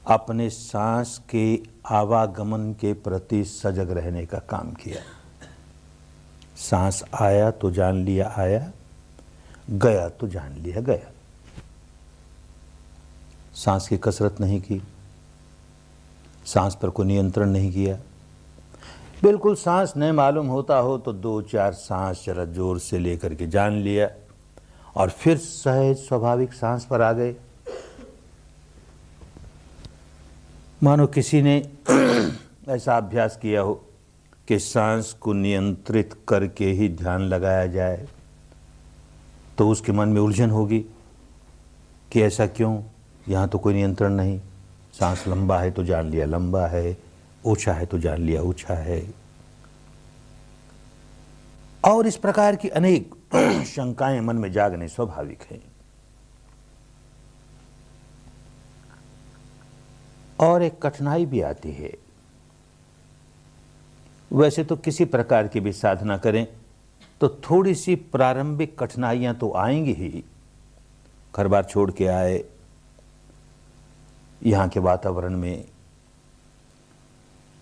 अपने सांस के आवागमन के प्रति सजग रहने का काम किया। सांस आया तो जान लिया आया, गया तो जान लिया गया। सांस की कसरत नहीं की, सांस पर कोई नियंत्रण नहीं किया। बिल्कुल सांस नहीं मालूम होता हो तो 2-4 सांस जरा जोर से लेकर के जान लिया और फिर सहज स्वाभाविक सांस पर आ गए। मानो किसी ने ऐसा अभ्यास किया हो कि सांस को नियंत्रित करके ही ध्यान लगाया जाए, तो उसके मन में उलझन होगी कि ऐसा क्यों, यहाँ तो कोई नियंत्रण नहीं। सांस लंबा है तो जान लिया लंबा है, ऊंचा है तो जान लिया ऊंचा है। और इस प्रकार की अनेक शंकाएं मन में जागने स्वाभाविक है। और एक कठिनाई भी आती है। वैसे तो किसी प्रकार की भी साधना करें तो थोड़ी सी प्रारंभिक कठिनाइयां तो आएंगी ही। घर बार छोड़ के आए, यहाँ के वातावरण में,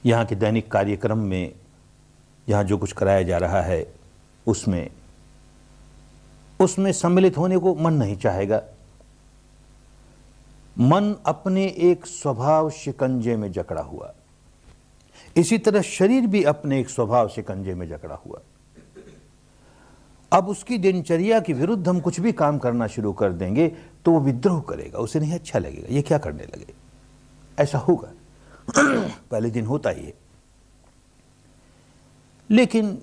यहाँ के दैनिक कार्यक्रम में, यहाँ जो कुछ कराया जा रहा है उसमें सम्मिलित होने को मन नहीं चाहेगा। मन अपने एक स्वभाव शिकंजे में जकड़ा हुआ, इसी तरह शरीर भी अपने एक स्वभाव शिकंजे में जकड़ा हुआ। अब उसकी दिनचर्या के विरुद्ध हम कुछ भी काम करना शुरू कर देंगे तो वो विद्रोह करेगा, उसे नहीं अच्छा लगेगा, ये क्या करने लगे, ऐसा होगा। पहले दिन होता ही है। लेकिन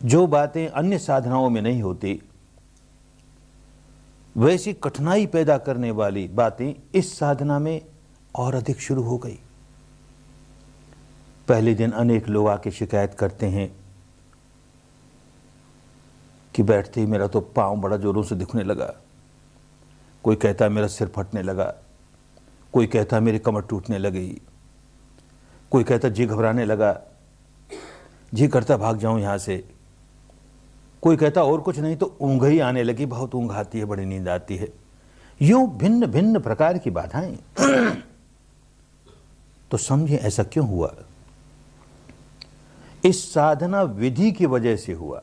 जो बातें अन्य साधनाओं में नहीं होती, वैसी कठिनाई पैदा करने वाली बातें इस साधना में और अधिक शुरू हो गई। पहले दिन अनेक लोग आके शिकायत करते हैं कि बैठते ही मेरा तो पांव बड़ा जोरों से दुखने लगा, कोई कहता मेरा सिर फटने लगा, कोई कहता मेरी कमर टूटने लगी, कोई कहता जी घबराने लगा, जी करता भाग जाऊं यहां से, कोई कहता और कुछ नहीं तो ऊँघ ही आने लगी, बहुत ऊँघ आती है, बड़ी नींद आती है। यूं भिन्न भिन्न प्रकार की बाधाएं। तो समझे ऐसा क्यों हुआ? इस साधना विधि की वजह से हुआ,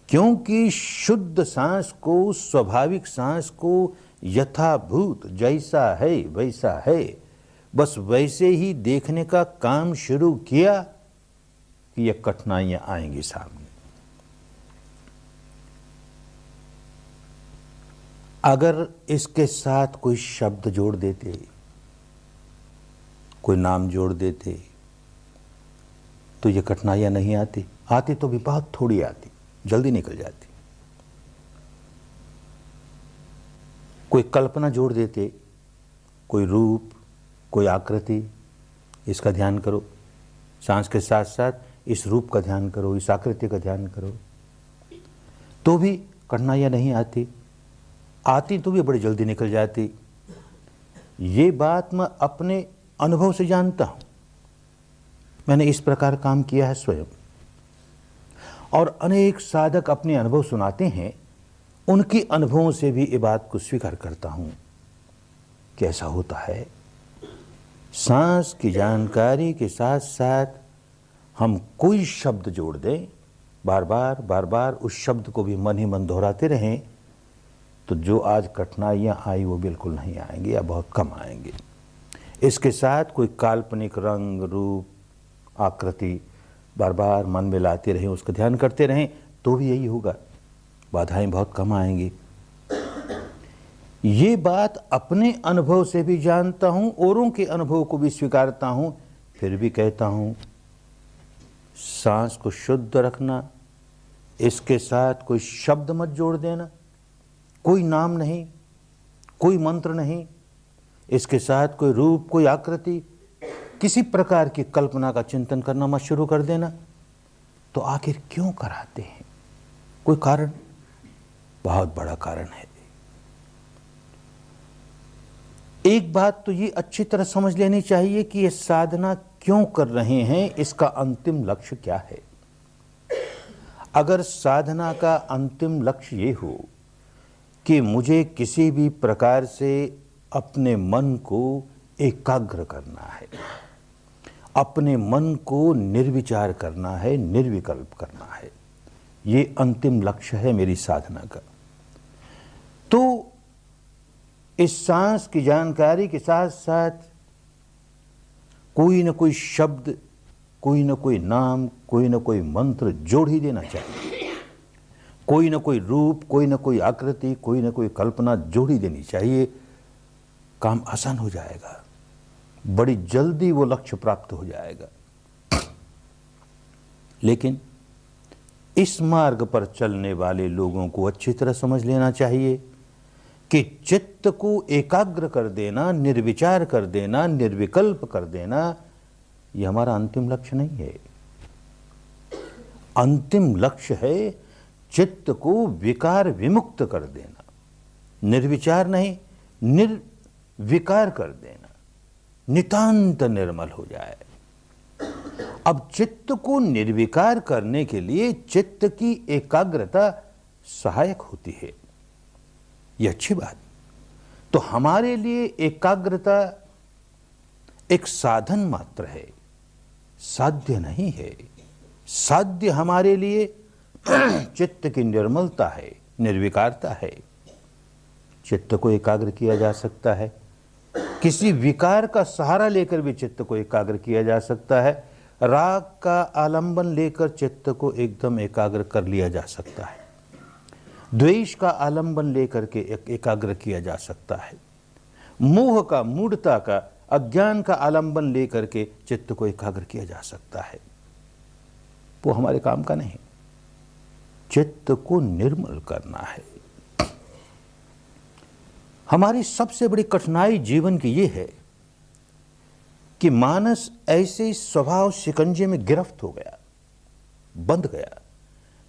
क्योंकि शुद्ध सांस को, स्वाभाविक सांस को यथाभूत जैसा है वैसा है, बस वैसे ही देखने का काम शुरू किया कि ये कठिनाइयां आएंगी सामने। अगर इसके साथ कोई शब्द जोड़ देते, कोई नाम जोड़ देते, तो ये कठिनाइयां नहीं आती। आती तो भी बहुत थोड़ी आती, जल्दी निकल जाती। कोई कल्पना जोड़ देते, कोई रूप, कोई आकृति, इसका ध्यान करो। सांस के साथ साथ इस रूप का ध्यान करो, इस आकृति का ध्यान करो, तो भी कठिनाइयां नहीं आती। आती तो भी बड़ी जल्दी निकल जाती। ये बात मैं अपने अनुभव से जानता हूं। मैंने इस प्रकार काम किया है स्वयं, और अनेक साधक अपने अनुभव सुनाते हैं, उनके अनुभवों से भी ये बात को स्वीकार करता हूं कि ऐसा होता है। सांस की जानकारी के साथ साथ हम कोई शब्द जोड़ दें, बार बार उस शब्द को भी मन ही मन दोहराते रहें, तो जो आज कठिनाइयां आई वो बिल्कुल नहीं आएंगी या बहुत कम आएंगी। इसके साथ कोई काल्पनिक रंग, रूप, आकृति बार बार मन में लाते रहें, उसका ध्यान करते रहें, तो भी यही होगा, बाधाएं बहुत कम आएंगी। ये बात अपने अनुभव से भी जानता हूं, औरों के अनुभव को भी स्वीकारता हूं, फिर भी कहता हूं सांस को शुद्ध रखना, इसके साथ कोई शब्द मत जोड़ देना, कोई नाम नहीं, कोई मंत्र नहीं, इसके साथ कोई रूप, कोई आकृति, किसी प्रकार की कल्पना का चिंतन करना मत शुरू कर देना। तो आखिर क्यों कराते हैं? कोई कारण, बहुत बड़ा कारण है। एक बात तो ये अच्छी तरह समझ लेनी चाहिए कि ये साधना क्यों कर रहे हैं, इसका अंतिम लक्ष्य क्या है। अगर साधना का अंतिम लक्ष्य ये हो कि मुझे किसी भी प्रकार से अपने मन को एकाग्र करना है, अपने मन को निर्विचार करना है, निर्विकल्प करना है। ये अंतिम लक्ष्य है मेरी साधना का। तो इस सांस की जानकारी के साथ साथ कोई न कोई शब्द, कोई न कोई नाम, कोई न कोई मंत्र जोड़ ही देना चाहिए। कोई न कोई रूप, कोई न कोई आकृति, कोई न कोई कल्पना जोड़ ही देनी चाहिए। काम आसान हो जाएगा, बड़ी जल्दी वो लक्ष्य प्राप्त हो जाएगा। लेकिन इस मार्ग पर चलने वाले लोगों को अच्छी तरह समझ लेना चाहिए कि चित्त को एकाग्र कर देना, निर्विचार कर देना, निर्विकल्प कर देना, यह हमारा अंतिम लक्ष्य नहीं है। अंतिम लक्ष्य है चित्त को विकार विमुक्त कर देना, निर्विचार नहीं, निर्विकार कर देना, नितांत निर्मल हो जाए। अब चित्त को निर्विकार करने के लिए चित्त की एकाग्रता सहायक होती है, यह अच्छी बात। तो हमारे लिए एकाग्रता एक साधन मात्र है, साध्य नहीं है। साध्य हमारे लिए चित्त की निर्मलता है, निर्विकारता है। चित्त को एकाग्र किया जा सकता है, किसी विकार का सहारा लेकर भी चित्त को एकाग्र किया जा सकता है। राग का आलंबन लेकर चित्त को एकदम एकाग्र कर लिया जा सकता है, द्वेष का आलंबन लेकर के एकाग्र किया जा सकता है, मोह का, मूढ़ता का, अज्ञान का आलंबन लेकर के चित्त को एकाग्र किया जा सकता है। वो हमारे काम का नहीं। चित्त को निर्मल करना है। हमारी सबसे बड़ी कठिनाई जीवन की ये है कि मानस ऐसे स्वभाव शिकंजे में गिरफ्त हो गया, बंध गया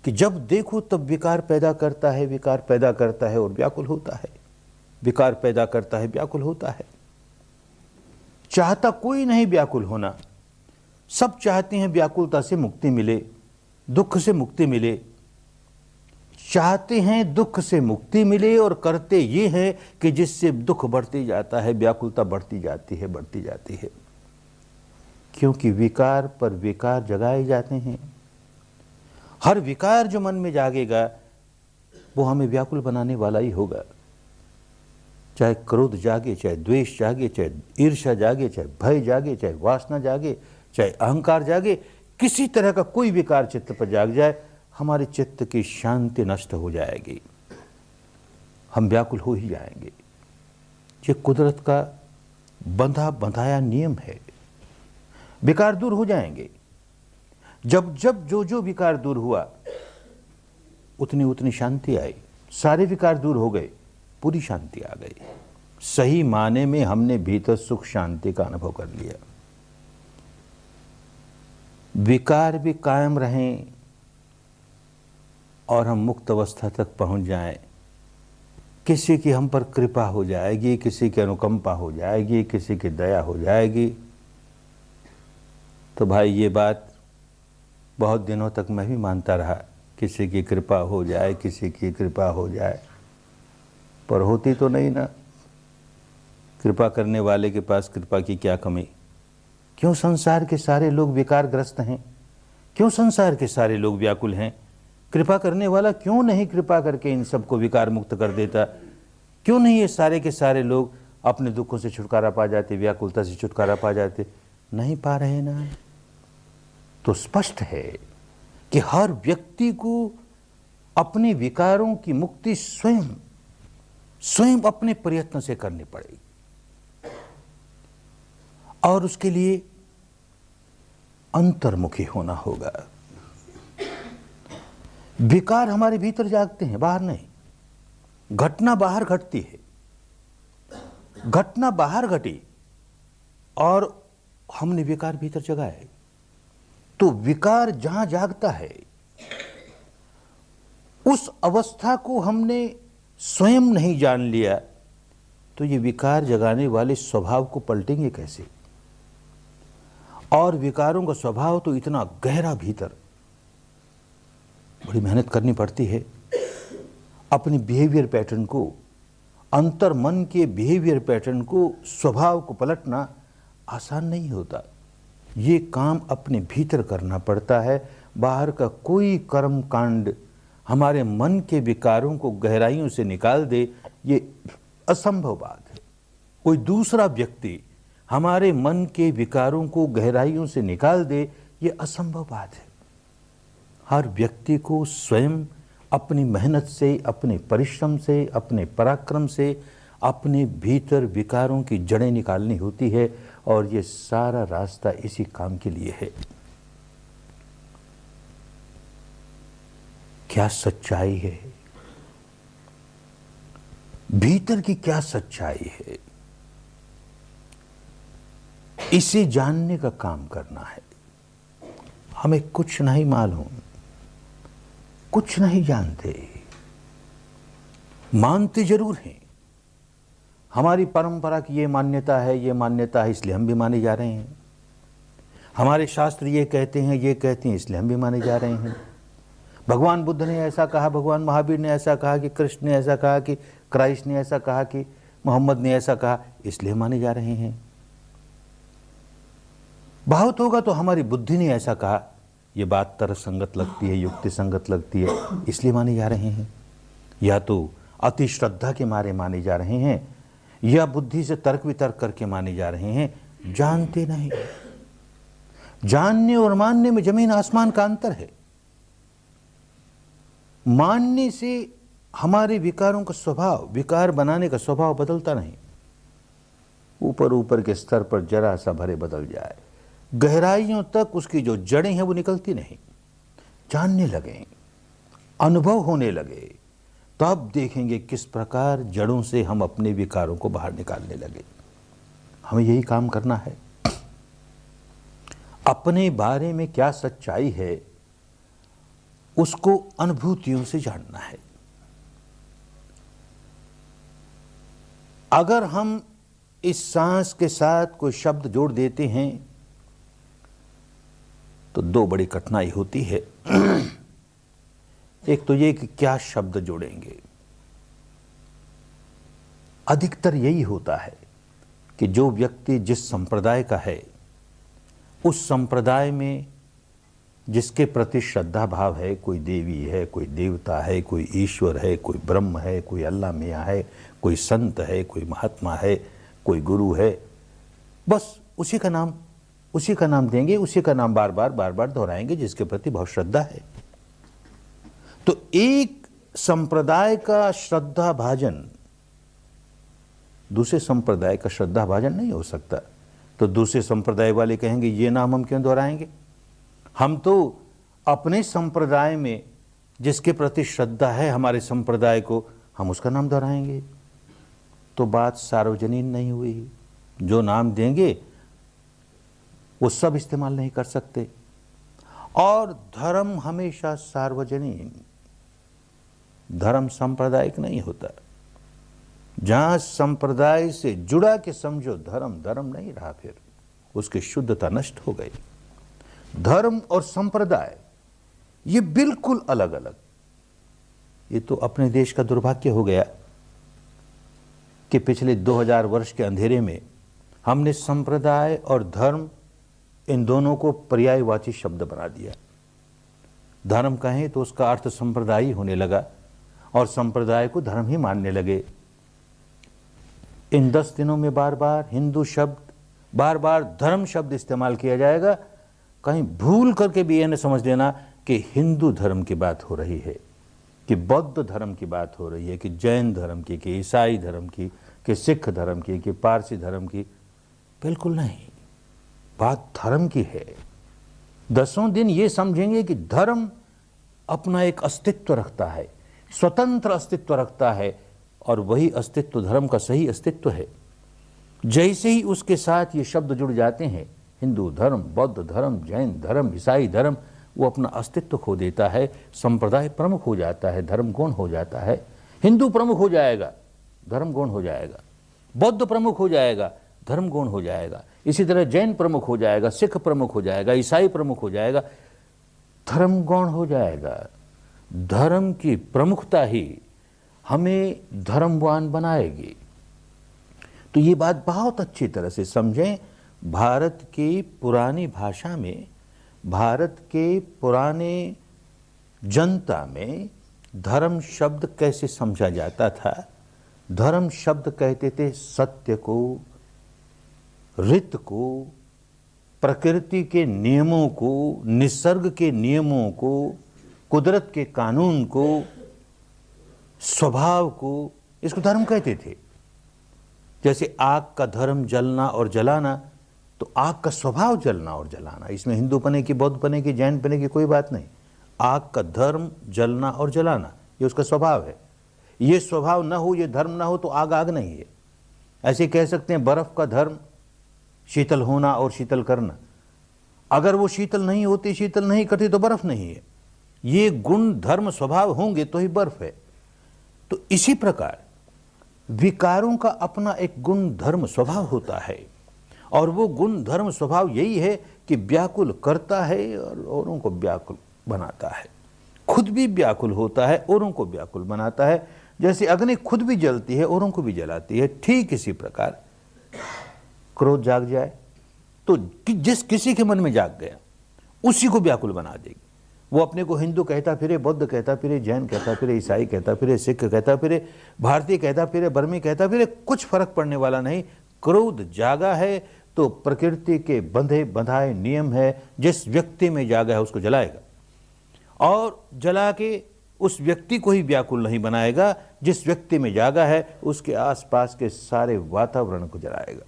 कि जब देखो तब विकार पैदा करता है, विकार पैदा करता है और व्याकुल होता है, विकार पैदा करता है, व्याकुल होता है। चाहता कोई नहीं व्याकुल होना, सब चाहते हैं व्याकुलता से मुक्ति मिले, दुख से मुक्ति मिले। चाहते हैं दुख से मुक्ति मिले और करते ये है कि जिससे दुख बढ़ती जाता है, व्याकुलता बढ़ती जाती है, बढ़ती जाती है। क्योंकि विकार पर विकार जगाए जाते हैं। हर विकार जो मन में जागेगा वो हमें व्याकुल बनाने वाला ही होगा। चाहे क्रोध जागे, चाहे द्वेष जागे, चाहे ईर्ष्या जागे, चाहे भय जागे, चाहे वासना जागे, चाहे अहंकार जागे, किसी तरह का कोई विकार चित्त पर जाग जाए, हमारे चित्त की शांति नष्ट हो जाएगी, हम व्याकुल हो ही जाएंगे। ये कुदरत का बंधा बंधाया नियम है। विकार दूर हो जाएंगे। जब जब जो विकार दूर हुआ उतनी उतनी शांति आई। सारे विकार दूर हो गए, पूरी शांति आ गई। सही माने में हमने भीतर सुख शांति का अनुभव कर लिया। विकार भी कायम रहें और हम मुक्त अवस्था तक पहुंच जाएं, किसी की हम पर कृपा हो जाएगी, किसी की अनुकंपा हो जाएगी, किसी की दया हो जाएगी, तो भाई ये बात बहुत दिनों तक मैं भी मानता रहा, किसी की कृपा हो जाए, किसी की कृपा हो जाए, पर होती तो नहीं ना। कृपा करने वाले के पास कृपा की क्या कमी? क्यों संसार के सारे लोग विकारग्रस्त हैं? क्यों संसार के सारे लोग व्याकुल हैं? कृपा करने वाला क्यों नहीं कृपा करके इन सबको विकार मुक्त कर देता? क्यों नहीं ये सारे के सारे लोग अपने दुखों से छुटकारा पा जाते, व्याकुलता से छुटकारा पा जाते? नहीं पा रहे ना। तो स्पष्ट है कि हर व्यक्ति को अपने विकारों की मुक्ति स्वयं अपने प्रयत्न से करनी पड़ेगी, और उसके लिए अंतर्मुखी होना होगा। विकार हमारे भीतर जागते हैं, बाहर नहीं। घटना बाहर घटती है, घटना बाहर घटी और हमने विकार भीतर जगाए। तो विकार जहां जागता है उस अवस्था को हमने स्वयं नहीं जान लिया, तो ये विकार जगाने वाले स्वभाव को पलटेंगे कैसे? और विकारों का स्वभाव तो इतना गहरा भीतर, बड़ी मेहनत करनी पड़ती है अपनी बिहेवियर पैटर्न को, अंतर मन के बिहेवियर पैटर्न को, स्वभाव को पलटना आसान नहीं होता। ये काम अपने भीतर करना पड़ता है। बाहर का कोई कर्म कांड हमारे मन के विकारों को गहराइयों से निकाल दे, ये असंभव बात है। कोई दूसरा व्यक्ति हमारे मन के विकारों को गहराइयों से निकाल दे, ये असंभव बात है। हर व्यक्ति को स्वयं अपनी मेहनत से, अपने परिश्रम से, अपने पराक्रम से अपने भीतर विकारों की जड़ें निकालनी होती है, और ये सारा रास्ता इसी काम के लिए है। क्या सच्चाई है, भीतर की क्या सच्चाई है, इसे जानने का काम करना है। हमें कुछ नहीं मालूम, कुछ नहीं जानते, मानते जरूर हैं। हमारी परंपरा की ये मान्यता है, इसलिए हम भी माने जा रहे हैं। हमारे शास्त्र ये कहते हैं, इसलिए हम भी माने जा रहे हैं। भगवान बुद्ध ने ऐसा कहा, भगवान महावीर ने ऐसा कहा, कि कृष्ण ने ऐसा कहा, कि क्राइस्ट ने ऐसा कहा, कि मोहम्मद ने ऐसा कहा, इसलिए माने जा रहे हैं। बहुत होगा तो हमारी बुद्धि ने ऐसा कहा, ये बात तर्कसंगत लगती है, युक्ति संगत लगती है, इसलिए माने जा रहे हैं। या तो अति श्रद्धा के मारे माने जा रहे हैं, या बुद्धि से तर्क वितर्क करके माने जा रहे हैं। जानते नहीं। जानने और मानने में जमीन आसमान का अंतर है। मानने से हमारे विकारों का स्वभाव, विकार बनाने का स्वभाव बदलता नहीं। ऊपर ऊपर के स्तर पर जरा सा भरे बदल जाए, गहराइयों तक उसकी जो जड़ें हैं वो निकलती नहीं। जानने लगे, अनुभव होने लगे, तब देखेंगे किस प्रकार जड़ों से हम अपने विकारों को बाहर निकालने लगे। हमें यही काम करना है। अपने बारे में क्या सच्चाई है, उसको अनुभूतियों से जानना है। अगर हम इस सांस के साथ कोई शब्द जोड़ देते हैं तो दो बड़ी कठिनाई होती है। एक तो ये कि क्या शब्द जोड़ेंगे। अधिकतर यही होता है कि जो व्यक्ति जिस संप्रदाय का है, उस संप्रदाय में जिसके प्रति श्रद्धा भाव है, कोई देवी है, कोई देवता है, कोई ईश्वर है, कोई ब्रह्म है, कोई अल्लाह मियाँ है, कोई संत है, कोई महात्मा है, कोई गुरु है, बस उसी का नाम देंगे, उसी का नाम बार बार दोहराएंगे, जिसके प्रति बहुत श्रद्धा है। तो एक संप्रदाय का श्रद्धा भाजन दूसरे संप्रदाय का श्रद्धा भाजन नहीं हो सकता। तो दूसरे संप्रदाय वाले कहेंगे ये नाम हम क्यों दोहराएंगे, हम तो अपने संप्रदाय में जिसके प्रति श्रद्धा है हमारे संप्रदाय को, हम उसका नाम दोहराएंगे। तो बात सार्वजनीन नहीं हुई। जो नाम देंगे वो सब इस्तेमाल नहीं कर सकते। और धर्म हमेशा सार्वजनीन, धर्म सांप्रदायिक नहीं होता। जहां संप्रदाय से जुड़ा के समझो धर्म, धर्म नहीं रहा, फिर उसकी शुद्धता नष्ट हो गई। धर्म और संप्रदाय ये बिल्कुल अलग अलग। ये तो अपने देश का दुर्भाग्य हो गया कि पिछले 2000 वर्ष के अंधेरे में हमने संप्रदाय और धर्म, इन दोनों को पर्यायवाची शब्द बना दिया। धर्म कहें तो उसका अर्थ संप्रदाय होने लगा, और संप्रदाय को धर्म ही मानने लगे। इन 10 दिनों में बार बार हिंदू शब्द, बार बार धर्म शब्द इस्तेमाल किया जाएगा। कहीं भूल करके भी यह न समझ लेना कि हिंदू धर्म की बात हो रही है, कि बौद्ध धर्म की बात हो रही है, कि जैन धर्म की, कि ईसाई धर्म की, कि सिख धर्म की, कि पारसी धर्म की। बिल्कुल नहीं, बात धर्म की है। 10 दिन ये समझेंगे कि धर्म अपना एक अस्तित्व रखता है, स्वतंत्र अस्तित्व रखता है, और वही अस्तित्व धर्म का सही अस्तित्व है। जैसे ही उसके साथ ये शब्द जुड़ जाते हैं, हिंदू धर्म, बौद्ध धर्म, जैन धर्म, ईसाई धर्म, वो अपना अस्तित्व खो देता है। संप्रदाय प्रमुख हो जाता है, धर्म गौण हो जाता है। हिंदू प्रमुख हो जाएगा, धर्म गौण हो जाएगा। बौद्ध प्रमुख हो जाएगा, धर्म गौण हो जाएगा। इसी तरह जैन प्रमुख हो जाएगा, सिख प्रमुख हो जाएगा, ईसाई प्रमुख हो जाएगा, धर्म गौण हो जाएगा। धर्म की प्रमुखता ही हमें धर्मवान बनाएगी। तो ये बात बहुत अच्छी तरह से समझें। भारत की पुरानी भाषा में, भारत के पुराने जनता में धर्म शब्द कैसे समझा जाता था? धर्म शब्द कहते थे सत्य को, ऋत को, प्रकृति के नियमों को, निसर्ग के नियमों को, कुदरत के कानून को, स्वभाव को, इसको धर्म कहते थे। जैसे आग का धर्म जलना और जलाना, तो आग का स्वभाव जलना और जलाना, इसमें हिंदू पने की, बौद्ध पने की, जैन पने की कोई बात नहीं। आग का धर्म जलना और जलाना, ये उसका स्वभाव है। ये स्वभाव न हो, ये धर्म न हो तो आग आग नहीं है। ऐसे कह सकते हैं बर्फ का धर्म शीतल होना और शीतल करना। अगर वो शीतल नहीं होती, शीतल नहीं करती तो बर्फ नहीं है। ये गुण धर्म स्वभाव होंगे तो ही बर्फ है। तो इसी प्रकार विकारों का अपना एक गुण धर्म स्वभाव होता है, और वो गुण धर्म स्वभाव यही है कि व्याकुल करता है और औरों को व्याकुल बनाता है। खुद भी व्याकुल होता है, औरों को व्याकुल बनाता है। जैसे अग्नि खुद भी जलती है, औरों को भी जलाती है, ठीक इसी प्रकार क्रोध जाग जाए तो जिस किसी के मन में जाग गया उसी को व्याकुल बना देगी। वो अपने को हिंदू कहता फिरे, बौद्ध कहता फिरे, जैन कहता फिरे, ईसाई कहता फिरे, सिख कहता फिरे, भारतीय कहता फिरे, बर्मी कहता फिरे, कुछ फर्क पड़ने वाला नहीं। क्रोध जागा है तो प्रकृति के बंधे बंधाए नियम है, जिस व्यक्ति में जागा है उसको जलाएगा, और जला के उस व्यक्ति को ही व्याकुल नहीं बनाएगा। जिस व्यक्ति में जागा है उसके आसपास के सारे वातावरण को जलाएगा,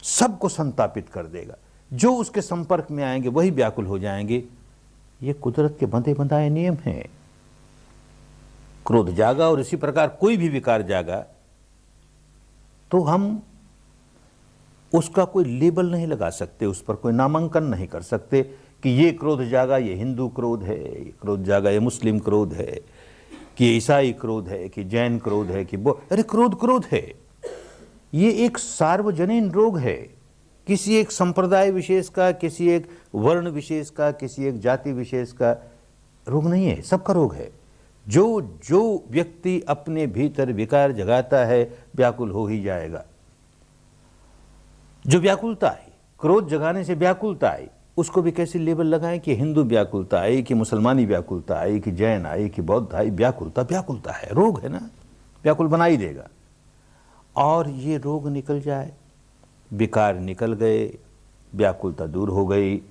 सबको संतापित कर देगा। जो उसके संपर्क में आएंगे वही व्याकुल हो जाएंगे। ये कुदरत के बंधे बंधाए नियम हैं। क्रोध जागा और इसी प्रकार कोई भी विकार जागा तो हम उसका कोई लेबल नहीं लगा सकते, उस पर कोई नामांकन नहीं कर सकते कि ये क्रोध जागा, ये हिंदू क्रोध है, ये क्रोध जागा, ये मुस्लिम क्रोध है, कि ये ईसाई क्रोध है, कि जैन क्रोध है, कि वो अरे क्रोध क्रोध है। ये एक सार्वजनीन रोग है, किसी एक संप्रदाय विशेष का, किसी एक वर्ण विशेष का, किसी एक जाति विशेष का रोग नहीं है, सबका रोग है। जो जो व्यक्ति अपने भीतर विकार जगाता है व्याकुल हो ही जाएगा। जो व्याकुलता आई, क्रोध जगाने से व्याकुलता आई, उसको भी कैसे लेबल लगाएं कि हिंदू व्याकुलता आई, कि मुसलमानी व्याकुलता आई, कि जैन आई, कि बौद्ध आई। व्याकुलता व्याकुलता है, रोग है ना, व्याकुल बना ही देगा। और ये रोग निकल जाए, विकार निकल गए, व्याकुलता दूर हो गई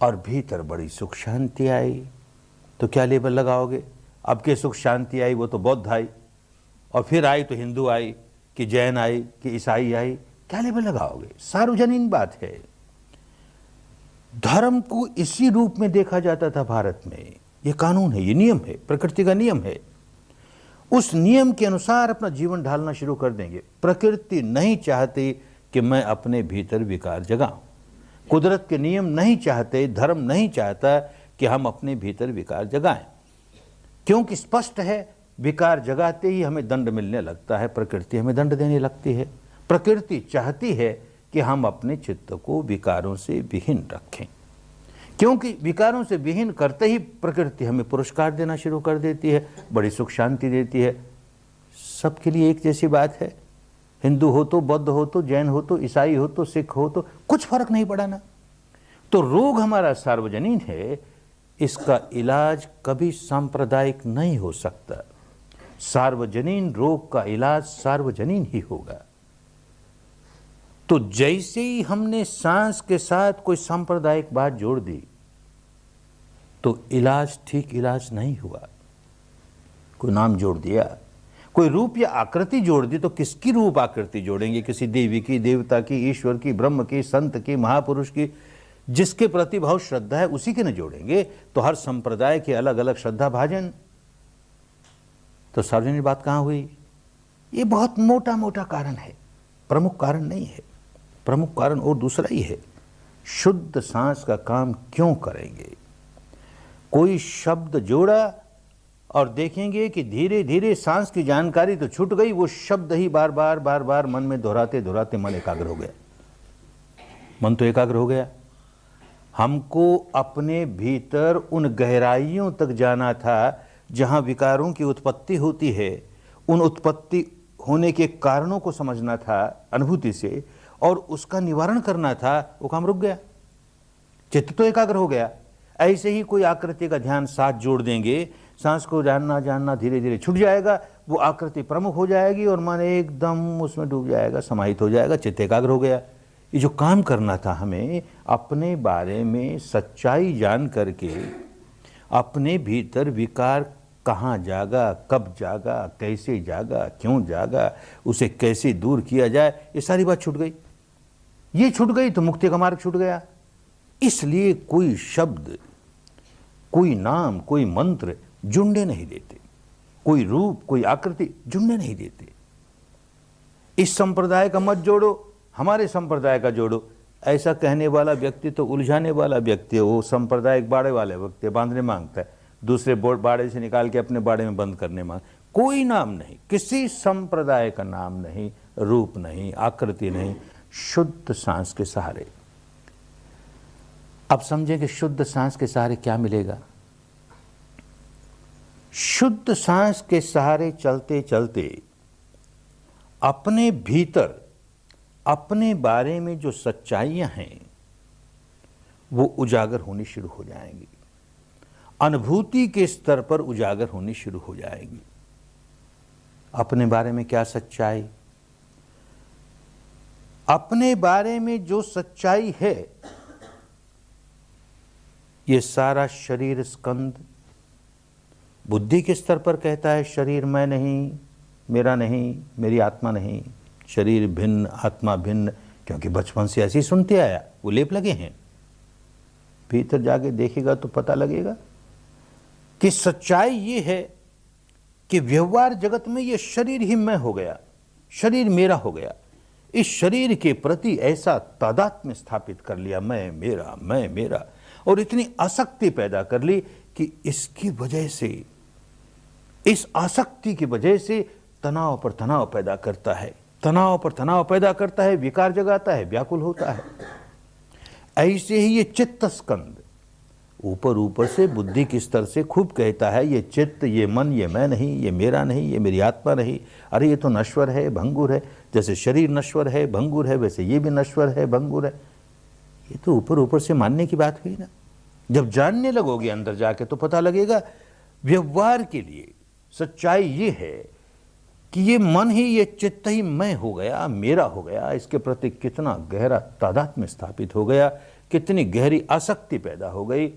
और भीतर बड़ी सुख शांति आई, तो क्या लेबल लगाओगे? अब के सुख शांति आई वो तो बौद्ध आई, और फिर आई तो हिंदू आई, कि जैन आई, कि ईसाई आई, क्या लेबल लगाओगे? सार्वजनीन बात है। धर्म को इसी रूप में देखा जाता था भारत में। ये कानून है, ये नियम है, प्रकृति का नियम है। उस नियम के अनुसार अपना जीवन ढालना शुरू कर देंगे। प्रकृति नहीं चाहती कि मैं अपने भीतर विकार जगाऊं, कुदरत के नियम नहीं चाहते, धर्म नहीं चाहता कि हम अपने भीतर विकार जगाएं, क्योंकि स्पष्ट है विकार जगाते ही हमें दंड मिलने लगता है, प्रकृति हमें दंड देने लगती है। प्रकृति चाहती है कि हम अपने चित्त को विकारों से विहीन रखें, क्योंकि विकारों से विहीन करते ही प्रकृति हमें पुरस्कार देना शुरू कर देती है, बड़ी सुख शांति देती है। सबके लिए एक जैसी बात है, हिंदू हो तो, बौद्ध हो तो, जैन हो तो, ईसाई हो तो, सिख हो तो, कुछ फर्क नहीं पड़ा ना। तो रोग हमारा सार्वजनीन है, इसका इलाज कभी सांप्रदायिक नहीं हो सकता। सार्वजनीन रोग का इलाज सार्वजनीन ही होगा। तो जैसे ही हमने सांस के साथ कोई सांप्रदायिक बात जोड़ दी तो इलाज ठीक इलाज नहीं हुआ। कोई नाम जोड़ दिया, कोई रूप या आकृति जोड़ दी, तो किसकी रूप आकृति जोड़ेंगे? किसी देवी की, देवता की, ईश्वर की, ब्रह्म की, संत की, महापुरुष की। जिसके प्रति बहुत श्रद्धा है उसी के न जोड़ेंगे। तो हर संप्रदाय के अलग अलग श्रद्धा भाजन। तो सार्वजनिक बात कहाँ हुई? ये बहुत मोटा मोटा कारण है, प्रमुख कारण नहीं है। प्रमुख कारण और दूसरा ही है, शुद्ध सांस का काम क्यों करेंगे? कोई शब्द जोड़ा और देखेंगे कि धीरे धीरे सांस की जानकारी तो छूट गई, वो शब्द ही बार बार मन में दोहराते दोहराते मन एकाग्र हो गया। मन तो एकाग्र हो गया। हमको अपने भीतर उन गहराइयों तक जाना था जहां विकारों की उत्पत्ति होती है, उन उत्पत्ति होने के कारणों को समझना था अनुभूति से और उसका निवारण करना था, वो काम रुक गया, चित्त तो एकाग्र हो गया। ऐसे ही कोई आकृति का ध्यान साथ जोड़ देंगे, सांस को जानना जानना धीरे धीरे छूट जाएगा, वो आकृति प्रमुख हो जाएगी और मन एकदम उसमें डूब जाएगा, समाहित हो जाएगा, चित्त एकाग्र हो गया। ये जो काम करना था हमें, अपने बारे में सच्चाई जान करके अपने भीतर विकार कहाँ जागा, कब जागा, कैसे जागा, क्यों जागा, उसे कैसे दूर किया जाए, ये सारी बात छूट गई। ये छूट गई तो मुक्ति का मार्ग छूट गया। इसलिए कोई शब्द, कोई नाम, कोई मंत्र जुड़ने नहीं देते, कोई रूप, कोई आकृति जुड़ने नहीं देते। इस संप्रदाय का मत जोड़ो, हमारे संप्रदाय का जोड़ो, ऐसा कहने वाला व्यक्ति तो उलझाने वाला व्यक्ति है। वो सांप्रदायिक बाड़े वाले व्यक्ति बांधने मांगता है, दूसरे बाड़े से निकाल के अपने बाड़े में बंद करने मांग। कोई नाम नहीं, किसी संप्रदाय का नाम नहीं, रूप नहीं, आकृति नहीं, शुद्ध सांस के सहारे। अब समझें कि शुद्ध सांस के सहारे क्या मिलेगा। शुद्ध सांस के सहारे चलते चलते अपने भीतर अपने बारे में जो सच्चाइयां हैं वो उजागर होनी शुरू हो जाएंगी, अनुभूति के स्तर पर उजागर होनी शुरू हो जाएगी। अपने बारे में क्या सच्चाई, अपने बारे में जो सच्चाई है, ये सारा शरीर स्कंद बुद्धि के स्तर पर कहता है शरीर मैं नहीं, मेरा नहीं, मेरी आत्मा नहीं, शरीर भिन्न, आत्मा भिन्न, क्योंकि बचपन से ऐसे ही सुनते आया, वो लेप लगे हैं। भीतर जाके देखेगा तो पता लगेगा कि सच्चाई ये है कि व्यवहार जगत में ये शरीर ही मैं हो गया, शरीर मेरा हो गया। इस शरीर के प्रति ऐसा तादात्म्य स्थापित कर लिया, मैं मेरा, मैं मेरा, और इतनी आसक्ति पैदा कर ली कि इसकी वजह से, इस आसक्ति की वजह से तनाव पर तनाव पैदा करता है, तनाव पर तनाव पैदा करता है, विकार जगाता है, व्याकुल होता है। ऐसे ही ये चित्त स्कंद ऊपर ऊपर से बुद्धि के स्तर से खूब कहता है ये चित्त, ये मन, ये मैं नहीं, ये मेरा नहीं, ये मेरी आत्मा नहीं, अरे ये तो नश्वर है, भंगुर है। जैसे शरीर नश्वर है, भंगुर है, वैसे ये भी नश्वर है, भंगुर है। ये तो ऊपर ऊपर से मानने की बात हुई ना। जब जानने लगोगे अंदर जाके तो पता लगेगा व्यवहार के लिए सच्चाई ये है कि ये मन ही, ये चित्त ही मैं हो गया, मेरा हो गया। इसके प्रति कितना गहरा तादात्म्य स्थापित हो गया, कितनी गहरी आसक्ति पैदा हो गई,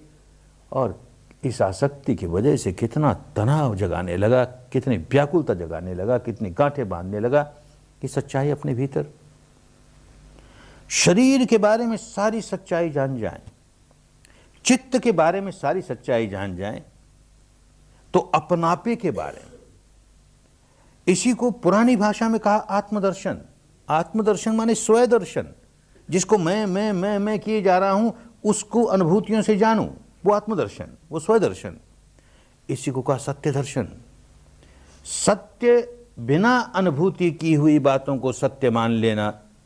और इस आसक्ति की वजह से कितना तनाव जगाने लगा, कितनी व्याकुलता जगाने लगा, कितनी गांठें बांधने लगा। कि सच्चाई अपने भीतर, शरीर के बारे में सारी सच्चाई जान जाएं, चित्त के बारे में सारी सच्चाई जान जाएं, तो अपनापे के बारे में, इसी को पुरानी भाषा में कहा आत्मदर्शन। आत्मदर्शन माने स्वयं, जिसको मैं किए जा रहा हूं, उसको अनुभूतियों से जानूं, वो आत्मदर्शन, वो स्वयं। इसी को कहा सत्य दर्शन। सत्य बिना अनुभूति की हुई बातों को सत्य मान लेना,